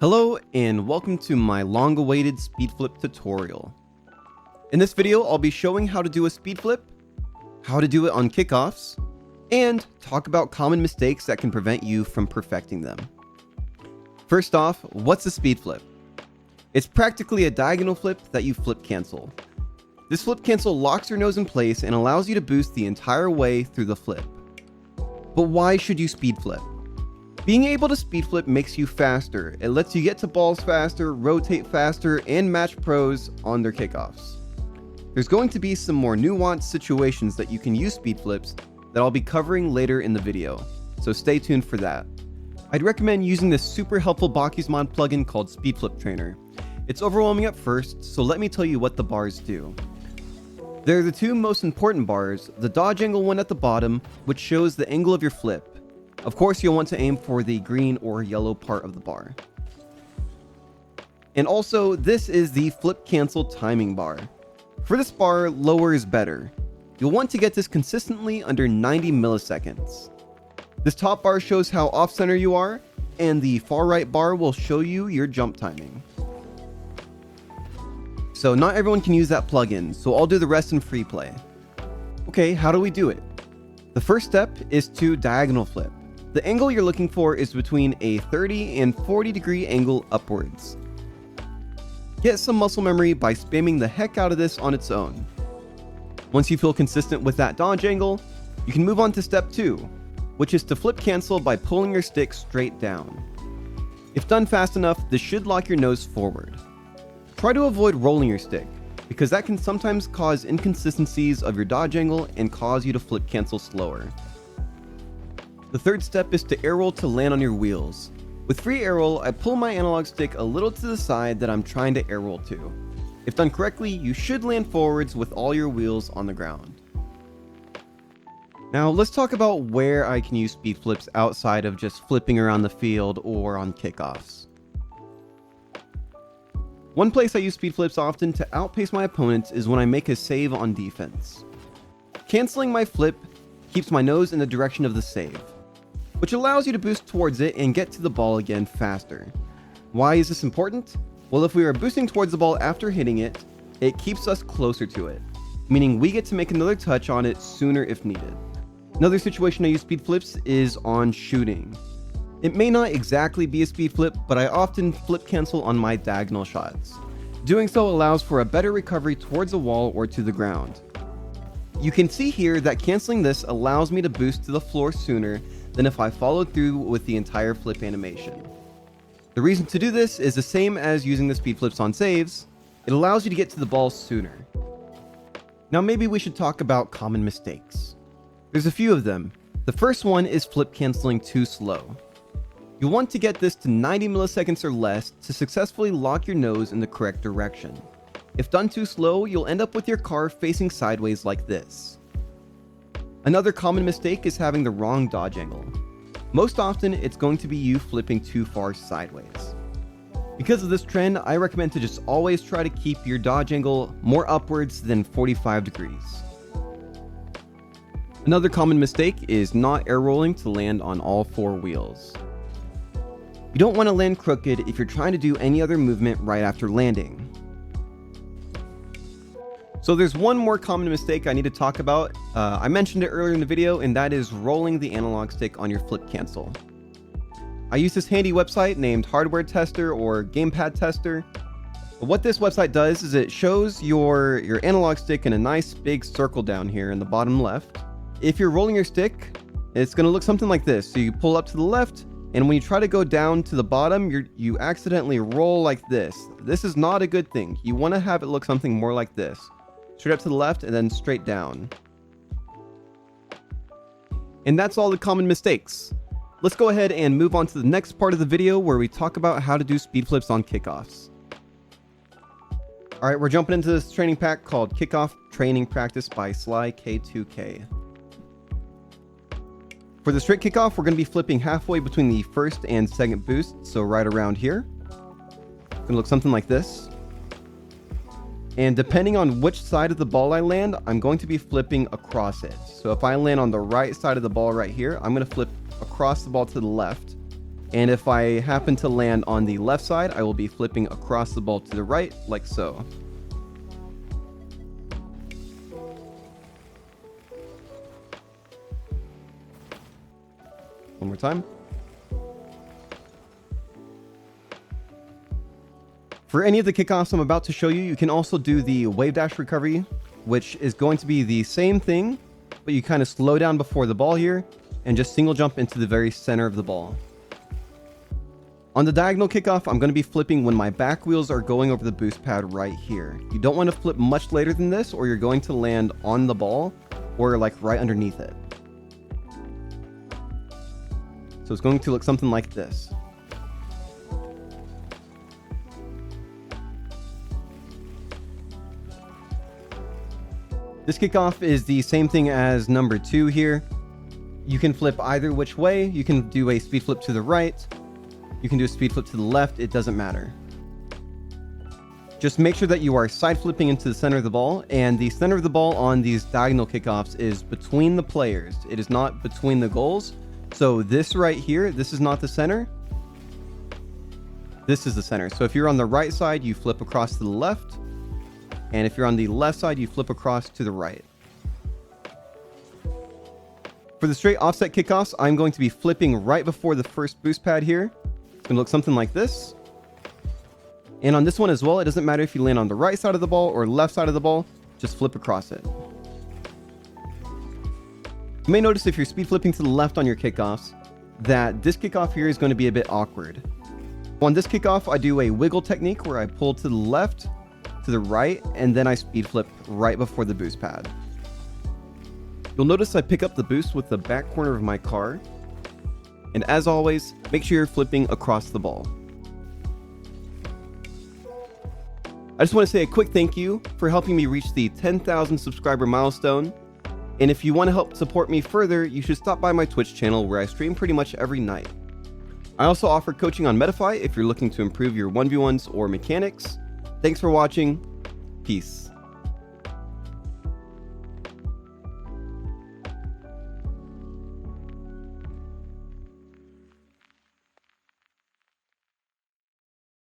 Hello and welcome to my long-awaited speedflip tutorial. In this video, I'll be showing how to do a speedflip, how to do it on kickoffs, and talk about common mistakes that can prevent you from perfecting them. First off, what's a speedflip? It's practically a diagonal flip that you flip cancel. This flip cancel locks your nose in place and allows you to boost the entire way through the flip. But why should you speedflip? Being able to speedflip makes you faster. It lets you get to balls faster, rotate faster, and match pros on their kickoffs. There's going to be some more nuanced situations that you can use speedflips that I'll be covering later in the video, so stay tuned for that. I'd recommend using this super helpful Mod plugin called Speedflip Trainer. It's overwhelming at first, so let me tell you what the bars do. They're the two most important bars, the dodge angle one at the bottom, which shows the angle of your flip. Of course, you'll want to aim for the green or yellow part of the bar. And also, this is the flip cancel timing bar. For this bar, lower is better. You'll want to get this consistently under 90 milliseconds. This top bar shows how off-center you are, and the far right bar will show you your jump timing. So not everyone can use that plugin, so I'll do the rest in free play. Okay, how do we do it? The first step is to diagonal flip. The angle you're looking for is between a 30 and 40 degree angle upwards. Get some muscle memory by spamming the heck out of this on its own. Once you feel consistent with that dodge angle, you can move on to step 2, which is to flip cancel by pulling your stick straight down. If done fast enough, this should lock your nose forward. Try to avoid rolling your stick, because that can sometimes cause inconsistencies of your dodge angle and cause you to flip cancel slower. The third step is to air roll to land on your wheels. With free air roll, I pull my analog stick a little to the side that I'm trying to air roll to. If done correctly, you should land forwards with all your wheels on the ground. Now let's talk about where I can use speed flips outside of just flipping around the field or on kickoffs. One place I use speed flips often to outpace my opponents is when I make a save on defense. Canceling my flip keeps my nose in the direction of the save, which allows you to boost towards it and get to the ball again faster. Why is this important? Well, if we are boosting towards the ball after hitting it, it keeps us closer to it, meaning we get to make another touch on it sooner if needed. Another situation I use speed flips is on shooting. It may not exactly be a speed flip, but I often flip cancel on my diagonal shots. Doing so allows for a better recovery towards a wall or to the ground. You can see here that canceling this allows me to boost to the floor sooner than if I followed through with the entire flip animation. The reason to do this is the same as using the speed flips on saves. It allows you to get to the ball sooner. Now maybe we should talk about common mistakes. There's a few of them. The first one is flip canceling too slow. You'll want to get this to 90 milliseconds or less to successfully lock your nose in the correct direction. If done too slow, you'll end up with your car facing sideways like this. Another common mistake is having the wrong dodge angle. Most often, it's going to be you flipping too far sideways. Because of this trend, I recommend to just always try to keep your dodge angle more upwards than 45 degrees. Another common mistake is not air rolling to land on all 4 wheels. You don't want to land crooked if you're trying to do any other movement right after landing. So there's one more common mistake I need to talk about. I mentioned it earlier in the video, and that is rolling the analog stick on your flip cancel. I use this handy website named Hardware Tester or Gamepad Tester. What this website does is it shows your analog stick in a nice big circle down here in the bottom left. If you're rolling your stick, it's going to look something like this. So you pull up to the left, and when you try to go down to the bottom, you accidentally roll like this. This is not a good thing. You want to have it look something more like this. Straight up to the left and then straight down. And that's all the common mistakes. Let's go ahead and move on to the next part of the video where we talk about how to do speed flips on kickoffs. Alright, we're jumping into this training pack called Kickoff Training Practice by Sly K2K. For the straight kickoff, we're going to be flipping halfway between the first and second boost, so right around here. It's going to look something like this. And depending on which side of the ball I land, I'm going to be flipping across it. So if I land on the right side of the ball right here, I'm going to flip across the ball to the left. And if I happen to land on the left side, I will be flipping across the ball to the right, like so. One more time. For any of the kickoffs I'm about to show you, you can also do the wave dash recovery, which is going to be the same thing, but you kind of slow down before the ball here and just single jump into the very center of the ball. On the diagonal kickoff, I'm going to be flipping when my back wheels are going over the boost pad right here. You don't want to flip much later than this, or you're going to land on the ball or like right underneath it. So it's going to look something like this. This kickoff is the same thing as number 2 here. You can flip either which way. You can do a speed flip to the right. You can do a speed flip to the left. It doesn't matter. Just make sure that you are side flipping into the center of the ball, and the center of the ball on these diagonal kickoffs is between the players. It is not between the goals. So this right here, this is not the center. This is the center. So if you're on the right side, you flip across to the left. And if you're on the left side, you flip across to the right. For the straight offset kickoffs, I'm going to be flipping right before the first boost pad here. It's going to look something like this. And on this one as well, it doesn't matter if you land on the right side of the ball or left side of the ball, just flip across it. You may notice if you're speed flipping to the left on your kickoffs, that this kickoff here is going to be a bit awkward. On this kickoff, I do a wiggle technique where I pull to the left, to the right, and then I speed flip right before the boost pad. You'll notice I pick up the boost with the back corner of my car. And as always, make sure you're flipping across the ball. I just want to say a quick thank you for helping me reach the 10,000 subscriber milestone. And if you want to help support me further, you should stop by my Twitch channel where I stream pretty much every night. I also offer coaching on Metafy if you're looking to improve your 1v1s or mechanics. Thanks for watching. Peace.